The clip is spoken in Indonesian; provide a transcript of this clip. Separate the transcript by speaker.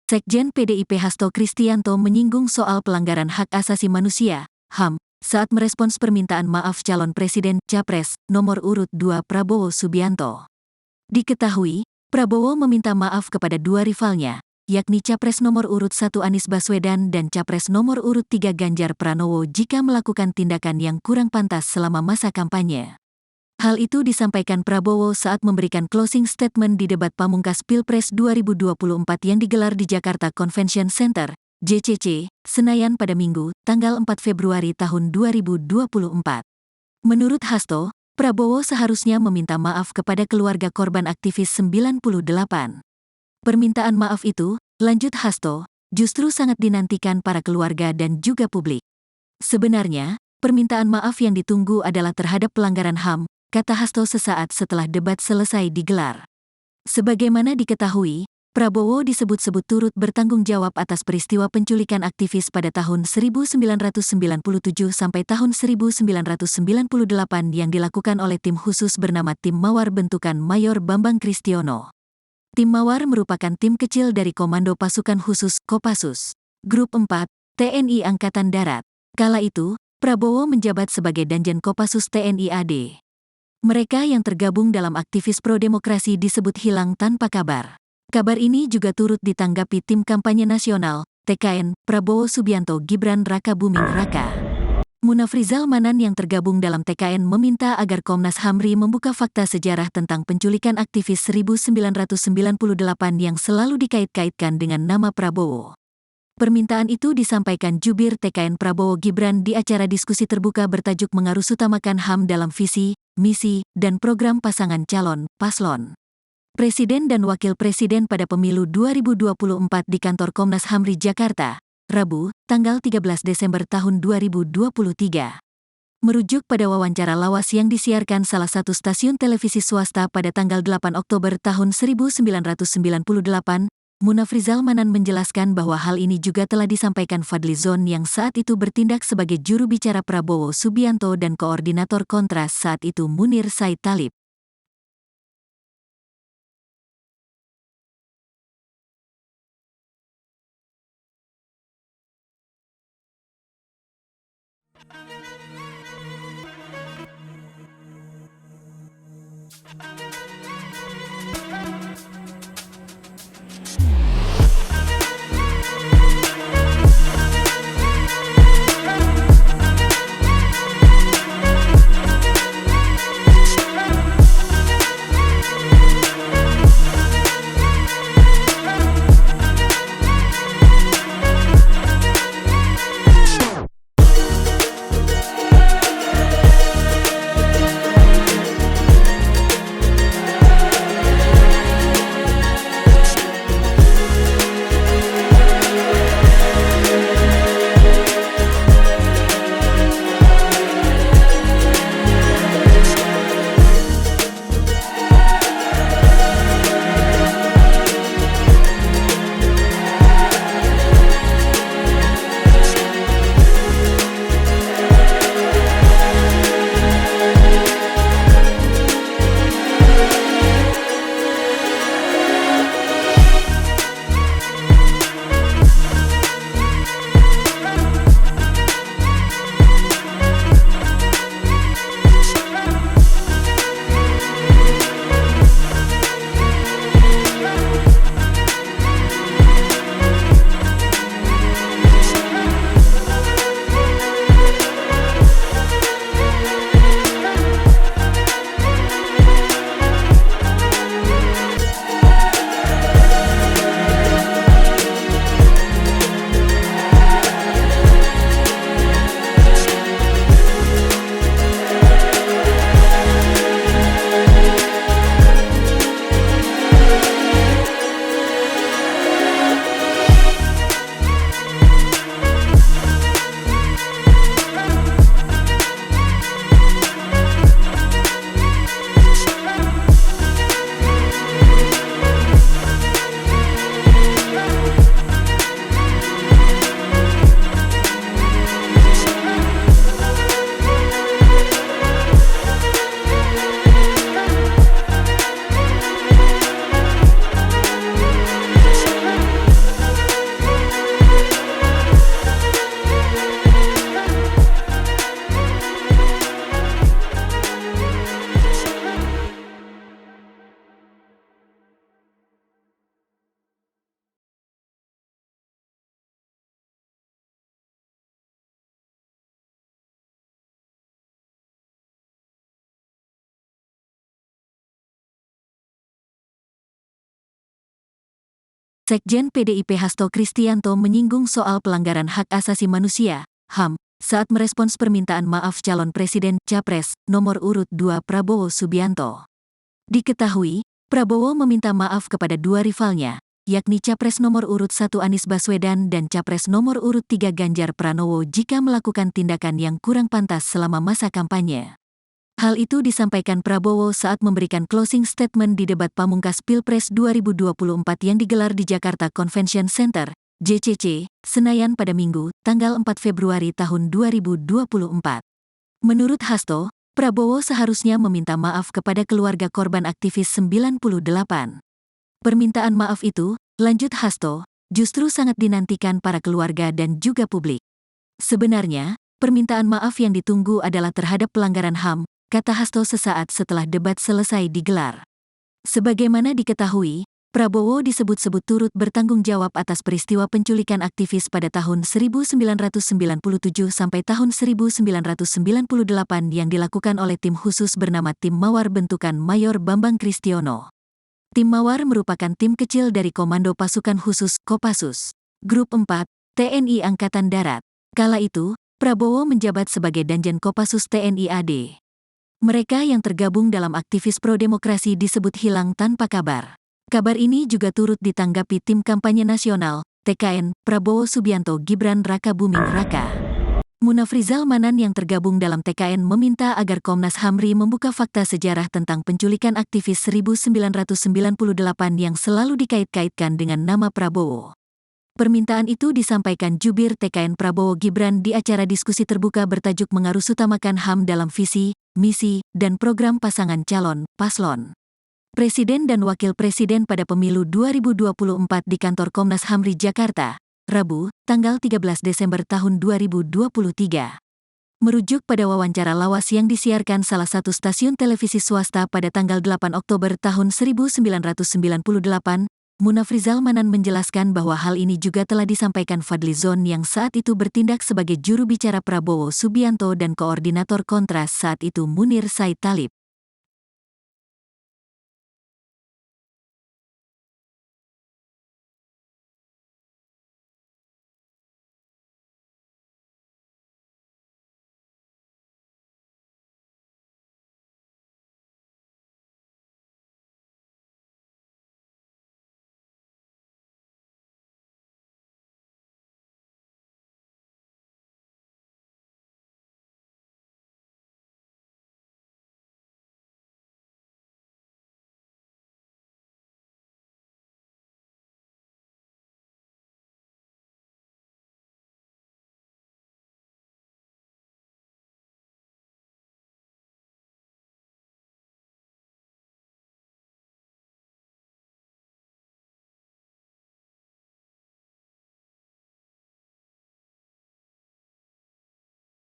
Speaker 1: Sekjen PDIP Hasto Kristianto menyinggung soal pelanggaran hak asasi manusia, HAM, saat merespons permintaan maaf calon presiden Capres nomor urut 2 Prabowo Subianto. Diketahui, Prabowo meminta maaf kepada dua rivalnya, yakni Capres nomor urut 1 Anies Baswedan dan Capres nomor urut 3 Ganjar Pranowo jika melakukan tindakan yang kurang pantas selama masa kampanye. Hal itu disampaikan Prabowo saat memberikan closing statement di debat pamungkas Pilpres 2024 yang digelar di Jakarta Convention Center, JCC, Senayan pada Minggu, tanggal 4 Februari tahun 2024. Menurut Hasto, Prabowo seharusnya meminta maaf kepada keluarga korban aktivis 98. Permintaan maaf itu, lanjut Hasto, justru sangat dinantikan para keluarga dan juga publik. Sebenarnya, permintaan maaf yang ditunggu adalah terhadap pelanggaran HAM, kata Hasto sesaat setelah debat selesai digelar. Sebagaimana diketahui, Prabowo disebut-sebut turut bertanggung jawab atas peristiwa penculikan aktivis pada tahun 1997 sampai tahun 1998 yang dilakukan oleh tim khusus bernama Tim Mawar bentukan Mayor Bambang Kristiono. Tim Mawar merupakan tim kecil dari Komando Pasukan Khusus Kopassus, Grup 4, TNI Angkatan Darat. Kala itu, Prabowo menjabat sebagai Danjen Kopassus TNI AD. Mereka yang tergabung dalam aktivis pro-demokrasi disebut hilang tanpa kabar. Kabar ini juga turut ditanggapi tim kampanye nasional, TKN, Prabowo Subianto Gibran Raka Buming Raka. Munafrizal Manan yang tergabung dalam TKN meminta agar Komnas HAM-RI membuka fakta sejarah tentang penculikan aktivis 1998 yang selalu dikait-kaitkan dengan nama Prabowo. Permintaan itu disampaikan jubir TKN Prabowo Gibran di acara diskusi terbuka bertajuk mengarusutamakan HAM dalam visi, misi, dan program pasangan calon, paslon. Presiden dan Wakil Presiden pada pemilu 2024 di kantor Komnas HAM-RI Jakarta, Rabu, tanggal 13 Desember tahun 2023. Merujuk pada wawancara lawas yang disiarkan salah satu stasiun televisi swasta pada tanggal 8 Oktober tahun 1998, Munafrizal Manan menjelaskan bahwa hal ini juga telah disampaikan Fadlizon yang saat itu bertindak sebagai juru bicara Prabowo Subianto dan koordinator Kontras saat itu Munir Said Talib. Sekjen PDIP Hasto Kristianto menyinggung soal pelanggaran hak asasi manusia, HAM, saat merespons permintaan maaf calon Presiden Capres nomor urut 2 Prabowo Subianto. Diketahui, Prabowo meminta maaf kepada dua rivalnya, yakni Capres nomor urut 1 Anies Baswedan dan Capres nomor urut 3 Ganjar Pranowo jika melakukan tindakan yang kurang pantas selama masa kampanye. Hal itu disampaikan Prabowo saat memberikan closing statement di debat pamungkas Pilpres 2024 yang digelar di Jakarta Convention Center, JCC, Senayan pada Minggu, tanggal 4 Februari tahun 2024. Menurut Hasto, Prabowo seharusnya meminta maaf kepada keluarga korban aktivis 98. Permintaan maaf itu, lanjut Hasto, justru sangat dinantikan para keluarga dan juga publik. Sebenarnya, permintaan maaf yang ditunggu adalah terhadap pelanggaran HAM, kata Hasto sesaat setelah debat selesai digelar. Sebagaimana diketahui, Prabowo disebut-sebut turut bertanggung jawab atas peristiwa penculikan aktivis pada tahun 1997 sampai tahun 1998 yang dilakukan oleh tim khusus bernama Tim Mawar bentukan Mayor Bambang Kristiono. Tim Mawar merupakan tim kecil dari Komando Pasukan Khusus Kopassus, Grup 4, TNI Angkatan Darat. Kala itu, Prabowo menjabat sebagai Danjen Kopassus TNI AD. Mereka yang tergabung dalam aktivis pro-demokrasi disebut hilang tanpa kabar. Kabar ini juga turut ditanggapi tim kampanye nasional, TKN, Prabowo Subianto Gibran Raka Buming Raka. Munafrizal Manan yang tergabung dalam TKN meminta agar Komnas HAM RI membuka fakta sejarah tentang penculikan aktivis 1998 yang selalu dikait-kaitkan dengan nama Prabowo. Permintaan itu disampaikan jubir TKN Prabowo Gibran di acara diskusi terbuka bertajuk mengarusutamakan HAM dalam visi, misi, dan program pasangan calon, paslon. Presiden dan Wakil Presiden pada pemilu 2024 di kantor Komnas HAM RI Jakarta, Rabu, tanggal 13 Desember tahun 2023. Merujuk pada wawancara lawas yang disiarkan salah satu stasiun televisi swasta pada tanggal 8 Oktober tahun 1998, Munafrizal Manan menjelaskan bahwa hal ini juga telah disampaikan Fadlizon yang saat itu bertindak sebagai juru bicara Prabowo Subianto dan koordinator kontras saat itu Munir Said Talib.